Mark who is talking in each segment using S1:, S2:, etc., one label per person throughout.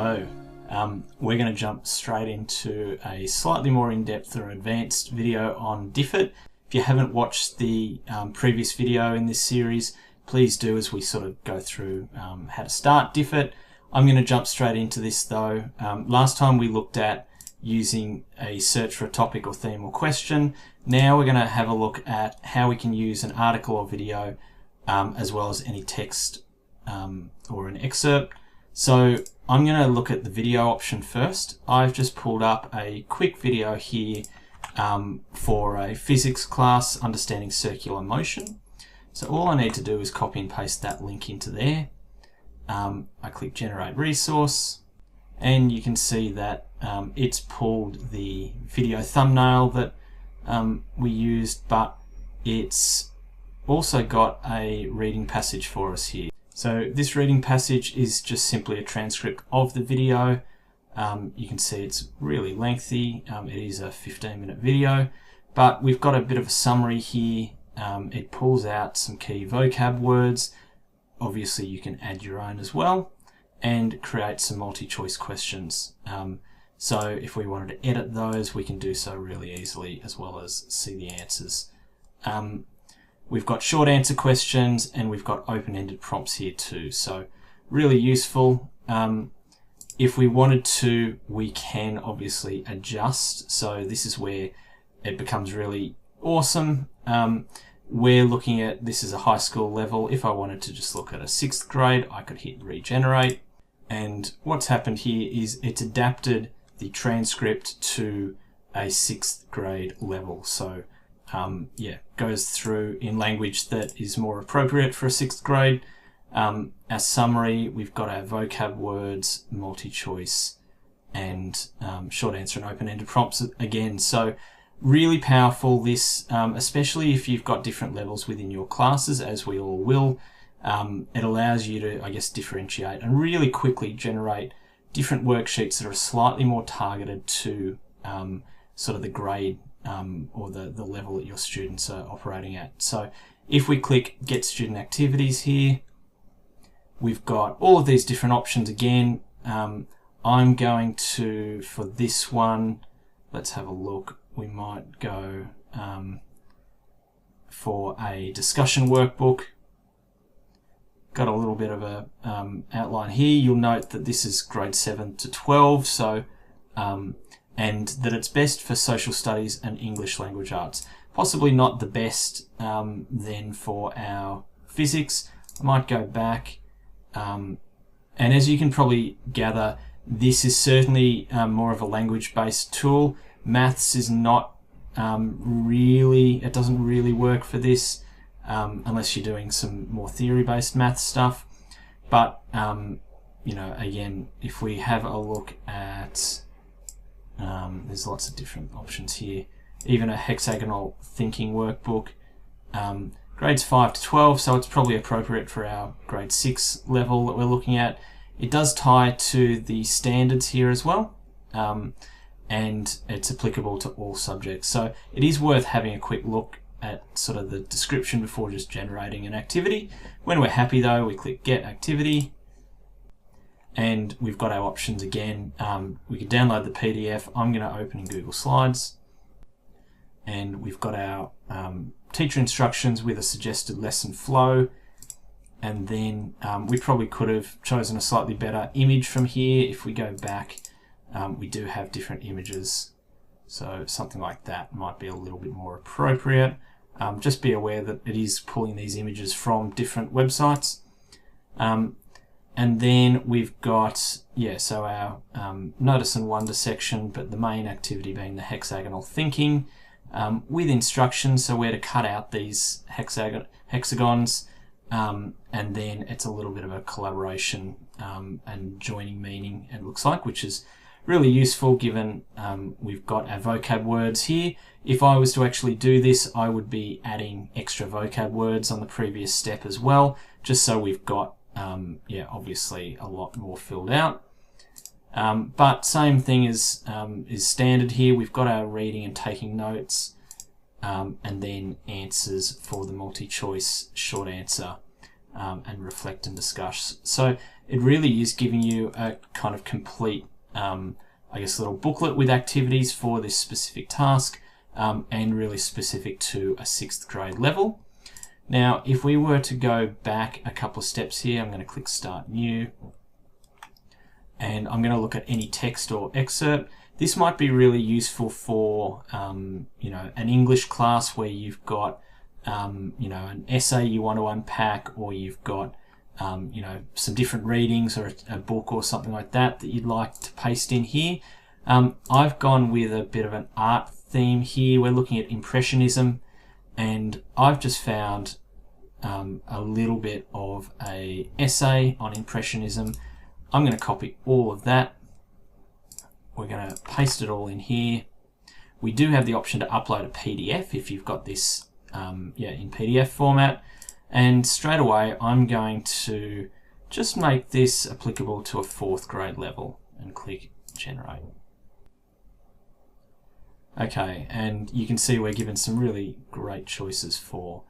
S1: Hello. We're going to jump straight into a slightly more in-depth or advanced video on Diffit. If you haven't watched the previous video in this series, please do, as we sort of go through how to start Diffit. I'm going to jump straight into this though. Last time we looked at using a search for a topic or theme or question. Now we're going to have a look at how we can use an article or video as well as any text or an excerpt. So I'm going to look at the video option first. I've just pulled up a quick video here for a physics class, Understanding Circular Motion. So all I need to do is copy and paste that link into there. I click Generate Resource, and you can see that it's pulled the video thumbnail that we used, but it's also got a reading passage for us here. So this reading passage is just simply a transcript of the video. You can see it's really lengthy. It is a 15-minute video, but we've got a bit of a summary here. It pulls out some key vocab words. Obviously you can add your own as well and create some multi-choice questions. So if we wanted to edit those, we can do so really easily, as well as see the answers. We've got short answer questions and we've got open-ended prompts here too. So really useful. If we wanted to, we can obviously adjust. So this is where it becomes really awesome. We're looking at, this is a high school level. If I wanted to just look at a 6th grade, I could hit regenerate. And what's happened here is it's adapted the transcript to a 6th grade level. So yeah, goes through in language that is more appropriate for a 6th grade. Our summary, we've got our vocab words, multi-choice, and short answer and open-ended prompts again. So really powerful, this, especially if you've got different levels within your classes, as we all will. It allows you to, I guess, differentiate and really quickly generate different worksheets that are slightly more targeted to sort of the grade or the level that your students are operating at. So if we click Get Student Activities here, we've got all of these different options again. I'm going to, for this one, let's have a look. We might go for a discussion workbook. Got a little bit of a outline here. You'll note that this is grade 7 to 12, so and that it's best for social studies and English language arts. Possibly not the best then for our physics. I might go back, and as you can probably gather, this is certainly more of a language-based tool. Maths is not really, it doesn't really work for this unless you're doing some more theory-based math stuff. But you know, again, if we have a look at there's lots of different options here. Even a hexagonal thinking workbook, grades 5 to 12, so it's probably appropriate for our grade 6 level that we're looking at. It does tie to the standards here as well, and it's applicable to all subjects. So it is worth having a quick look at sort of the description before just generating an activity. When we're happy though, we click Get Activity, and we've got our options again. We can download the PDF. I'm going to open in Google Slides, and we've got our teacher instructions with a suggested lesson flow, and then we probably could have chosen a slightly better image from here. If we go back, we do have different images, so something like that might be a little bit more appropriate. Just be aware that it is pulling these images from different websites. And then we've got, yeah, so our notice and wonder section, but the main activity being the hexagonal thinking with instructions, so where to cut out these hexagons, and then it's a little bit of a collaboration and joining meaning, it looks like, which is really useful given we've got our vocab words here. If I was to actually do this, I would be adding extra vocab words on the previous step as well, just so we've got yeah, obviously a lot more filled out. But same thing is standard here. We've got our reading and taking notes, and then answers for the multi-choice short answer and reflect and discuss. So it really is giving you a kind of complete, I guess, little booklet with activities for this specific task, and really specific to a 6th grade level. Now, if we were to go back a couple of steps here, I'm going to click Start New, and I'm going to look at any text or excerpt. This might be really useful for, you know, an English class where you've got, you know, an essay you want to unpack, or you've got, you know, some different readings or a book or something like that that you'd like to paste in here. I've gone with a bit of an art theme here. We're looking at Impressionism, and I've just found a little bit of a essay on Impressionism. I'm going to copy all of that. We're going to paste it all in here. We do have the option to upload a PDF if you've got this in PDF format. And straight away, I'm going to just make this applicable to a 4th grade level and click Generate. Okay, and you can see we're given some really great choices for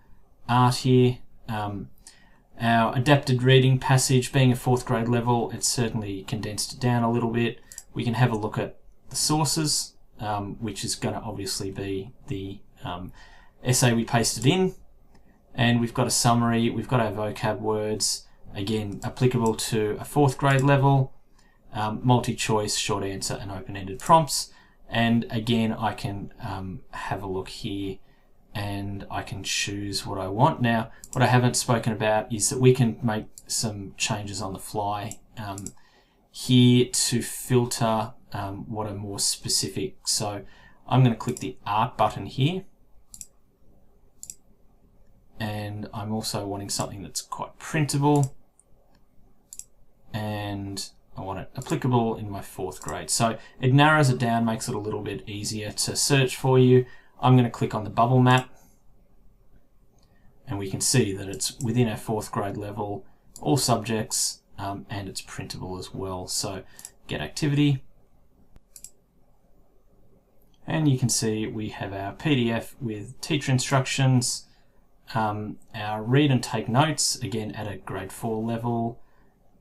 S1: art here. Our adapted reading passage, being a 4th grade level, it's certainly condensed it down a little bit. We can have a look at the sources, which is going to obviously be the essay we pasted in. And we've got a summary, we've got our vocab words, again, applicable to a 4th grade level, multi-choice, short answer, and open-ended prompts. And again, I can have a look here and I can choose what I want. Now, what I haven't spoken about is that we can make some changes on the fly here to filter what are more specific. So I'm going to click the Art button here. And I'm also wanting something that's quite printable, and I want it applicable in my 4th grade. So it narrows it down, makes it a little bit easier to search for you. I'm going to click on the bubble map, and we can see that it's within our 4th grade level, all subjects, and it's printable as well. So get activity, and you can see we have our PDF with teacher instructions, our read and take notes, again at a grade 4 level,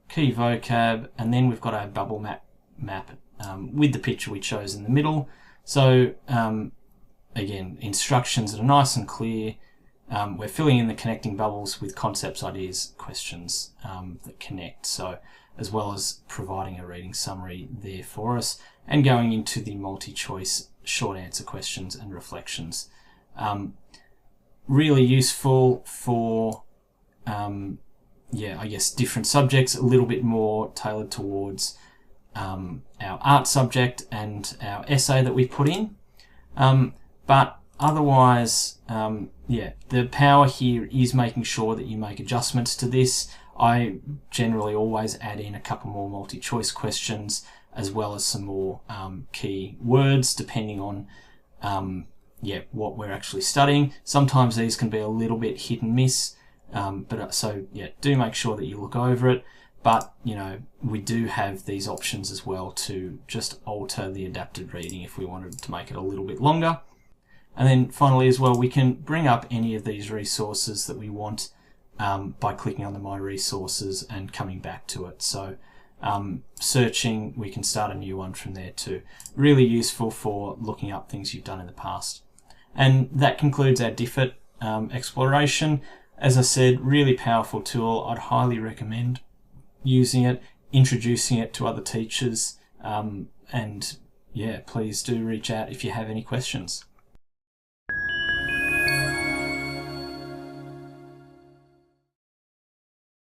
S1: key vocab, and then we've got our bubble map with the picture we chose in the middle. So again, instructions that are nice and clear. We're filling in the connecting bubbles with concepts, ideas, questions that connect, so as well as providing a reading summary there for us, and going into the multi-choice short answer questions and reflections. Really useful for, I guess, different subjects, a little bit more tailored towards our art subject and our essay that we put in. But otherwise, the power here is making sure that you make adjustments to this. I generally always add in a couple more multi-choice questions, as well as some more key words, depending on what we're actually studying. Sometimes these can be a little bit hit and miss, do make sure that you look over it. But, you know, we do have these options as well to just alter the adapted reading if we wanted to make it a little bit longer. And then finally as well, we can bring up any of these resources that we want by clicking on the My Resources and coming back to it. So searching, we can start a new one from there too. Really useful for looking up things you've done in the past. And that concludes our Diffit exploration. As I said, really powerful tool. I'd highly recommend using it, introducing it to other teachers, and please do reach out if you have any questions.